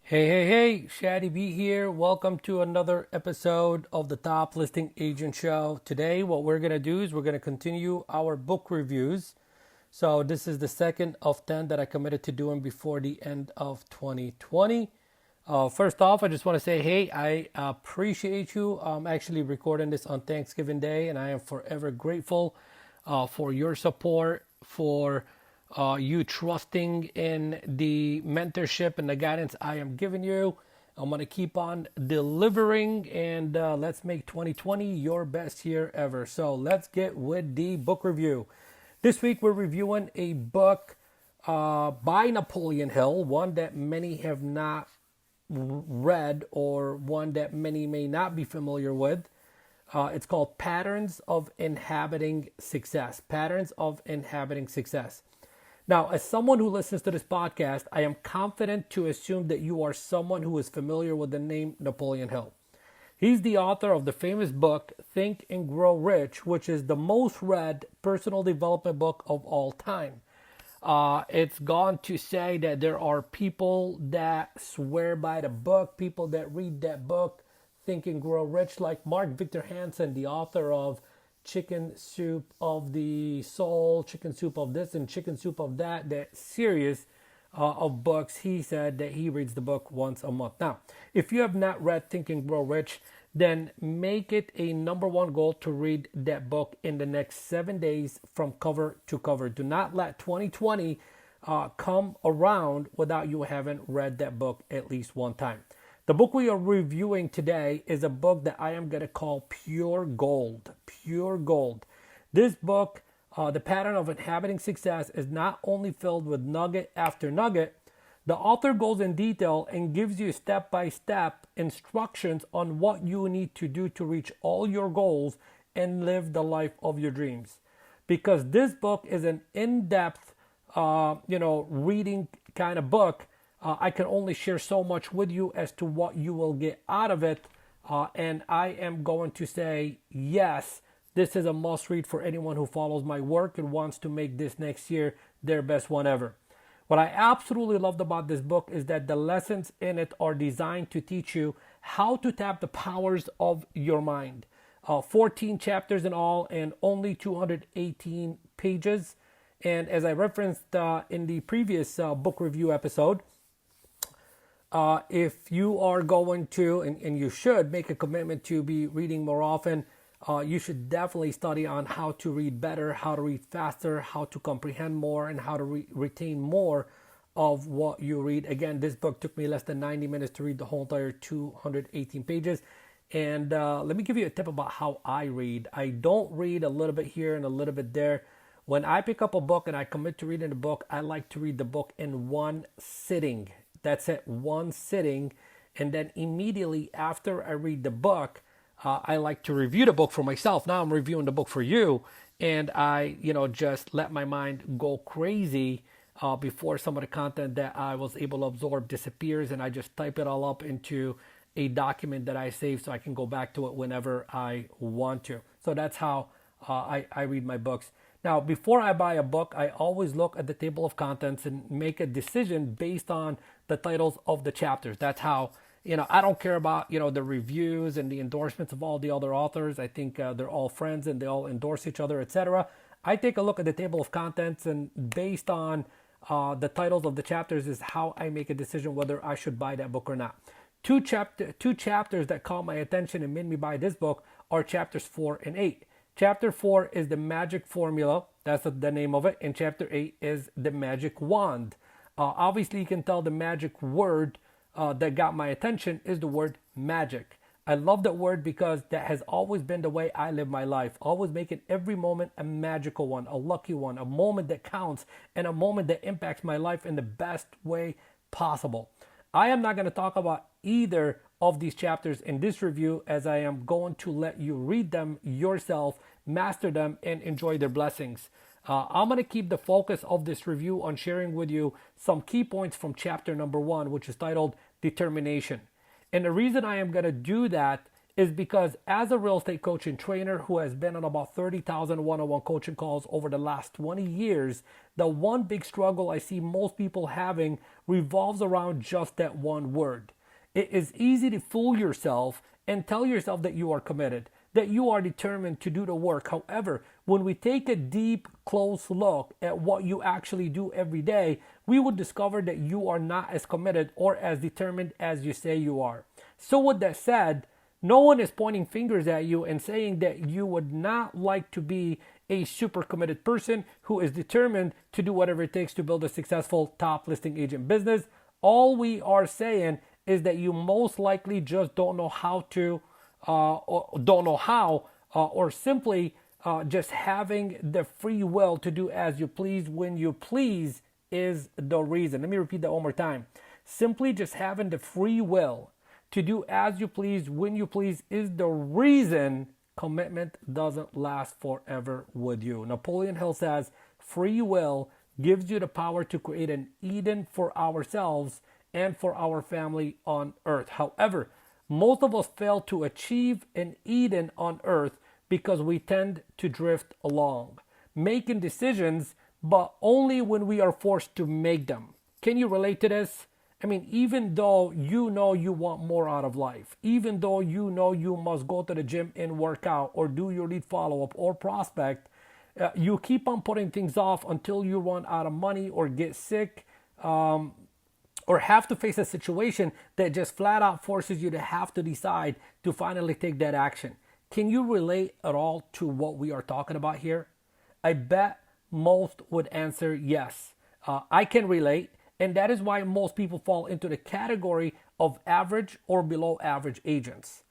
Hey, Chadi B here. Welcome to another episode of the Top Listing Agent Show. Today, what we're going to do is we're going to continue our book reviews. So, this is the second of 10 that I committed to doing before the end of 2020. First off, I just want to say, hey, I appreciate you. I'm actually recording this on Thanksgiving Day, and I am forever grateful for your support, for you trusting in the mentorship and the guidance I am giving you. I'm going to keep on delivering, and let's make 2020 your best year ever. So let's get with the book review. This week we're reviewing a book by Napoleon Hill, one that many have not read or one that many may not be familiar with. It's called Patterns of Inhabiting Success. Patterns of Inhabiting Success. Now, as someone who listens to this podcast, I am confident to assume that you are someone who is familiar with the name Napoleon Hill. He's the author of the famous book, Think and Grow Rich, which is the most read personal development book of all time. It's gone to say that there are people that swear by the book, people that read that book, Think and Grow Rich, like Mark Victor Hansen, the author of Chicken Soup of the Soul, Chicken Soup of this, and Chicken Soup of that, that series of books. He said that he reads the book once a month. Now, if you have not read Think and Grow Rich, then make it a number one goal to read that book in the next 7 days from cover to cover. Do not let 2020 come around without you having read that book at least one time. The book we are reviewing today is a book that I am going to call Pure Gold. Pure Gold. This book, The Pattern of Inhabiting Success, is not only filled with nugget after nugget. The author goes in detail and gives you step-by-step instructions on what you need to do to reach all your goals and live the life of your dreams. Because this book is an in-depth, reading kind of book. I can only share so much with you as to what you will get out of it. And I am going to say, yes, this is a must read for anyone who follows my work and wants to make this next year their best one ever. What I absolutely loved about this book is that the lessons in it are designed to teach you how to tap the powers of your mind. 14 chapters in all and only 218 pages. And as I referenced in the previous book review episode, if you are going to, and you should make a commitment to be reading more often, you should definitely study on how to read better, how to read faster, how to comprehend more, and how to retain more of what you read. Again, this book took me less than 90 minutes to read the whole entire 218 pages. And let me give you a tip about how I read. I don't read a little bit here and a little bit there. When I pick up a book and I commit to reading the book, I like to read the book in one sitting. That's it, one sitting. And then immediately after I read the book, I like to review the book for myself. Now I'm reviewing the book for you, and I, just let my mind go crazy before some of the content that I was able to absorb disappears, and I just type it all up into a document that I save so I can go back to it whenever I want to. So that's how I read my books. Now, before I buy a book, I always look at the table of contents and make a decision based on the titles of the chapters. That's how, I don't care about, the reviews and the endorsements of all the other authors. I think they're all friends and they all endorse each other, etc. I take a look at the table of contents, and based on the titles of the chapters is how I make a decision whether I should buy that book or not. Two chapters that caught my attention and made me buy this book are chapters 4 and 8. Chapter 4 is the magic formula. That's the name of it. And chapter 8 is the magic wand. Obviously, you can tell the magic word that got my attention is the word magic. I love that word because that has always been the way I live my life. Always making every moment a magical one, a lucky one, a moment that counts, and a moment that impacts my life in the best way possible. I am not going to talk about either of these chapters in this review, as I am going to let you read them yourself, master them, and enjoy their blessings. I'm going to keep the focus of this review on sharing with you some key points from chapter number 1, which is titled Determination. And the reason I am going to do that is because as a real estate coach and trainer who has been on about 30,000 one-on-one coaching calls over the last 20 years, the one big struggle I see most people having revolves around just that one word. It is easy to fool yourself and tell yourself that you are committed, that you are determined to do the work. However, when we take a deep, close look at what you actually do every day, we would discover that you are not as committed or as determined as you say you are. So with that said, no one is pointing fingers at you and saying that you would not like to be a super committed person who is determined to do whatever it takes to build a successful top listing agent business. All we are saying is that you most likely just don't know how to, or simply just having the free will to do as you please when you please is the reason. Let me repeat that one more time. Simply just having the free will to do as you please when you please is the reason commitment doesn't last forever with you. Napoleon Hill says free will gives you the power to create an Eden for ourselves and for our family on earth. However, most of us fail to achieve an Eden on earth because we tend to drift along, making decisions, but only when we are forced to make them. Can you relate to this? I mean, even though you know you want more out of life, even though you know you must go to the gym and work out or do your lead follow-up or prospect, you keep on putting things off until you run out of money or get sick, or have to face a situation that just flat out forces you to have to decide to finally take that action. Can you relate at all to what we are talking about here? I bet most would answer yes. I can relate. And that is why most people fall into the category of average or below average agents.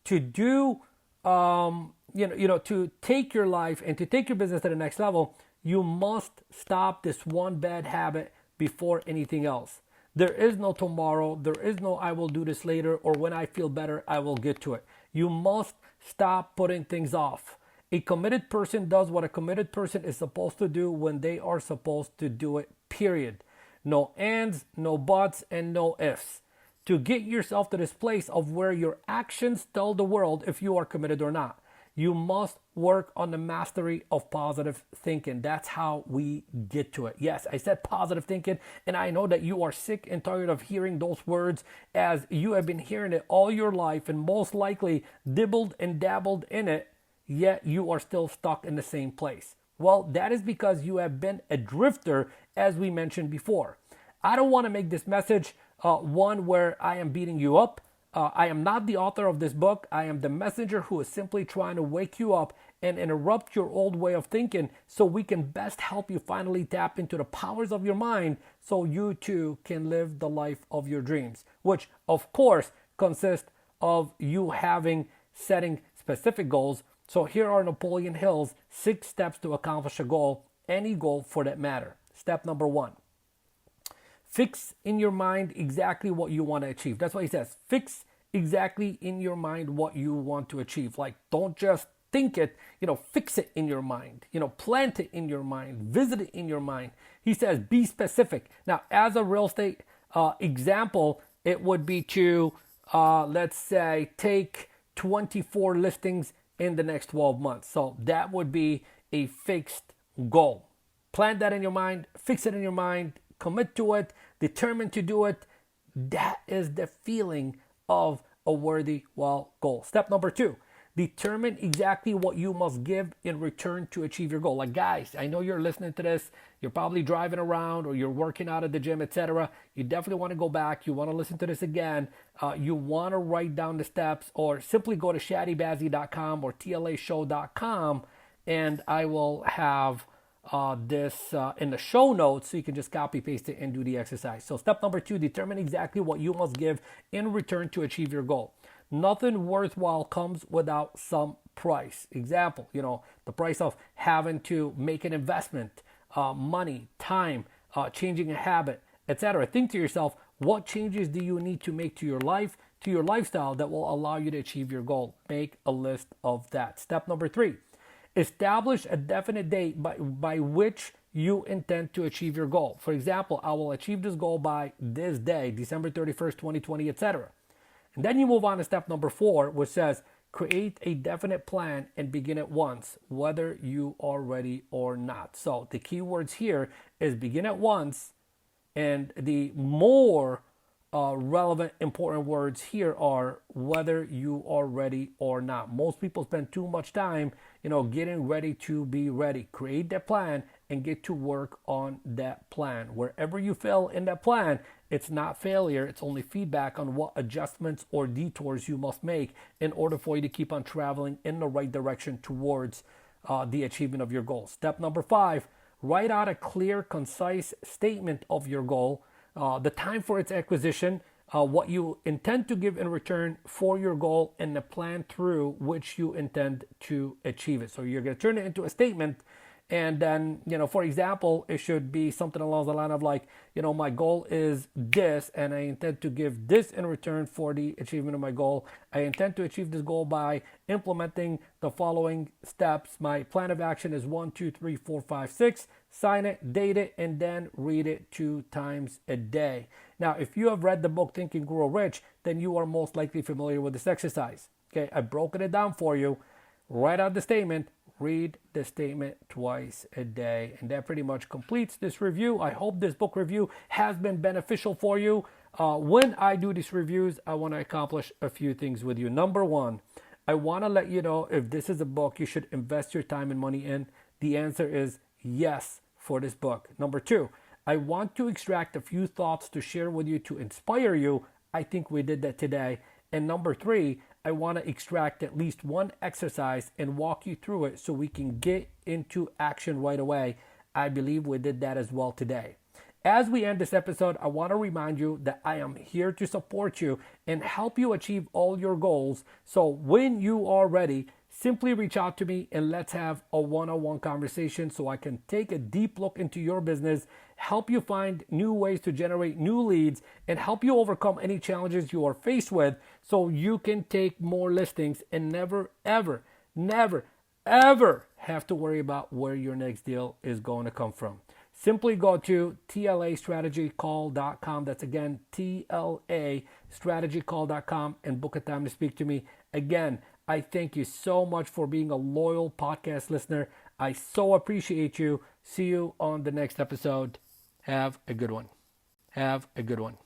To do, to take your life and to take your business to the next level, you must stop this one bad habit before anything else. There is no tomorrow. There is no I will do this later, or when I feel better, I will get to it. You must stop putting things off. A committed person does what a committed person is supposed to do when they are supposed to do it, period. No ands, no buts, and no ifs. To get yourself to this place of where your actions tell the world if you are committed or not, you must work on the mastery of positive thinking. That's how we get to it. Yes, I said positive thinking, and I know that you are sick and tired of hearing those words as you have been hearing it all your life and most likely dibbled and dabbled in it, yet you are still stuck in the same place. Well, that is because you have been a drifter, as we mentioned before. I don't want to make this message one where I am beating you up. I am not the author of this book. I am the messenger who is simply trying to wake you up and interrupt your old way of thinking so we can best help you finally tap into the powers of your mind so you too can live the life of your dreams, which of course consists of you setting specific goals. So here are Napoleon Hill's 6 steps to accomplish a goal, any goal for that matter. Step number 1. Fix in your mind exactly what you want to achieve. That's what he says. Fix exactly in your mind what you want to achieve. Like, don't just think it, fix it in your mind, plant it in your mind, visit it in your mind. He says, be specific. Now, as a real estate example, it would be to, let's say, take 24 listings in the next 12 months. So that would be a fixed goal. Plant that in your mind, fix it in your mind, commit to it, determined to do it. That is the feeling of a worthy goal. Step number 2, determine exactly what you must give in return to achieve your goal. Like, guys, I know you're listening to this. You're probably driving around or you're working out at the gym, etc. You definitely want to go back. You want to listen to this again. You want to write down the steps, or simply go to shadibazzi.com or tlashow.com, and I will have this in the show notes so you can just copy paste it and do the exercise. So step number 2, determine exactly what you must give in return to achieve your goal. Nothing worthwhile comes without some price. Example, the price of having to make an investment, money, time, changing a habit, etc. Think to yourself, what changes do you need to make to your life, to your lifestyle that will allow you to achieve your goal? Make a list of that. Step number 3, establish a definite date by which you intend to achieve your goal. For example, I will achieve this goal by this day, December 31st, 2020, etc. And then you move on to step number 4, which says, Create a definite plan and begin at once, whether you are ready or not. So the key words here is begin at once, and the more relevant, important words here are whether you are ready or not. Most people spend too much time, getting ready to be ready. Create that plan and get to work on that plan. Wherever you fail in that plan, it's not failure. It's only feedback on what adjustments or detours you must make in order for you to keep on traveling in the right direction towards the achievement of your goal. Step number 5, write out a clear, concise statement of your goal, the time for its acquisition, what you intend to give in return for your goal, and the plan through which you intend to achieve it. So you're going to turn it into a statement. And then, for example, it should be something along the line of like, my goal is this, and I intend to give this in return for the achievement of my goal. I intend to achieve this goal by implementing the following steps. My plan of action is 1, 2, 3, 4, 5, 6. Sign it, date it, and then read it 2 times a day. Now, if you have read the book Think and Grow Rich, then you are most likely familiar with this exercise. Okay, I've broken it down for you. Write out the statement. Read the statement twice a day. And that pretty much completes this review. I hope this book review has been beneficial for you. When I do these reviews, I want to accomplish a few things with you. Number 1, I want to let you know if this is a book you should invest your time and money in. The answer is yes for this book. Number 2, I want to extract a few thoughts to share with you to inspire you. I think we did that today. And number 3, I want to extract at least one exercise and walk you through it so we can get into action right away. I believe we did that as well today. As we end this episode, I want to remind you that I am here to support you and help you achieve all your goals. So when you are ready, simply reach out to me and let's have a one-on-one conversation so I can take a deep look into your business, help you find new ways to generate new leads, and help you overcome any challenges you are faced with so you can take more listings and never, ever, never, ever have to worry about where your next deal is going to come from. Simply go to tlastrategycall.com. That's again, tlastrategycall.com, and book a time to speak to me. Again, I thank you so much for being a loyal podcast listener. I so appreciate you. See you on the next episode. Have a good one. Have a good one.